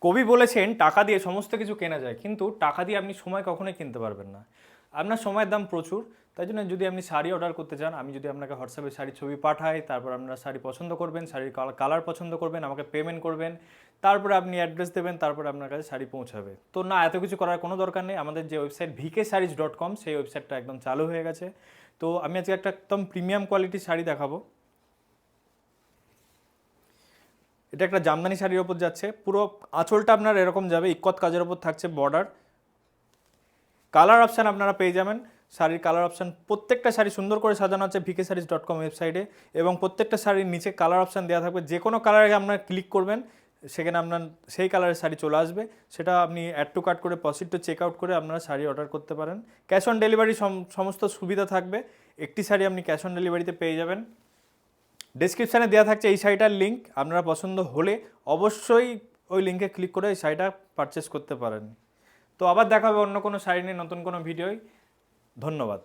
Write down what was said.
কবি বলেছেন টাকা দিয়ে সমস্ত কিছু কেনা যায়, কিন্তু টাকা দিয়ে আপনি সময় কখনোই কিনতে পারবেন না। আপনার সময়ের দাম প্রচুর। তাই জন্য যদি আপনি শাড়ি অর্ডার করতে চান, আমি যদি আপনাকে হোয়াটসঅ্যাপে শাড়ির ছবি পাঠাই, তারপর আপনারা শাড়ি পছন্দ করবেন, শাড়ির কালার পছন্দ করবেন, আমাকে পেমেন্ট করবেন, তারপরে আপনি অ্যাড্রেস দেবেন, তারপরে আপনার কাছে শাড়ি পৌঁছাবে। তো না, এত কিছু করার কোনো দরকার নেই। আমাদের যে ওয়েবসাইট vksarees.com, সেই ওয়েবসাইটটা একদম চালু হয়ে গেছে। তো আমি আজকে একটা একদম প্রিমিয়াম কোয়ালিটির শাড়ি দেখাবো। এটা একটা জামদানি শাড়ির ওপর যাচ্ছে, পুরো আঁচলটা আপনার এরকম যাবে, ইক্কত কাজের ওপর থাকছে বর্ডার। কালার অপশান আপনারা পেয়ে যাবেন, শাড়ির কালার অপশান, প্রত্যেকটা শাড়ি সুন্দর করে সাজানো আছে vksarees.com ওয়েবসাইটে, এবং প্রত্যেকটা শাড়ির নিচে কালার অপশান দেওয়া থাকবে। যে কোনো কালারে আপনারা ক্লিক করবেন, সেখানে আপনার সেই কালারের শাড়ি চলে আসবে। সেটা আপনি অ্যাড টু কার্ট করে, প্রসিড টু চেক আউট করে আপনারা শাড়ি অর্ডার করতে পারেন। ক্যাশ অন ডেলিভারি সমস্ত সুবিধা থাকবে। একটি শাড়ি আপনি ক্যাশ অন ডেলিভারিতে পেয়ে যাবেন। ডেসক্রিপশানে দেওয়া থাকছে এই শাড়িটার লিঙ্ক, আপনারা পছন্দ হলে অবশ্যই ওই লিঙ্কে ক্লিক করে এই শাড়িটা পারচেস করতে পারেন। তো আবার দেখা হবে অন্য কোনো শাড়ি নিয়ে নতুন কোনো ভিডিওয়। ধন্যবাদ।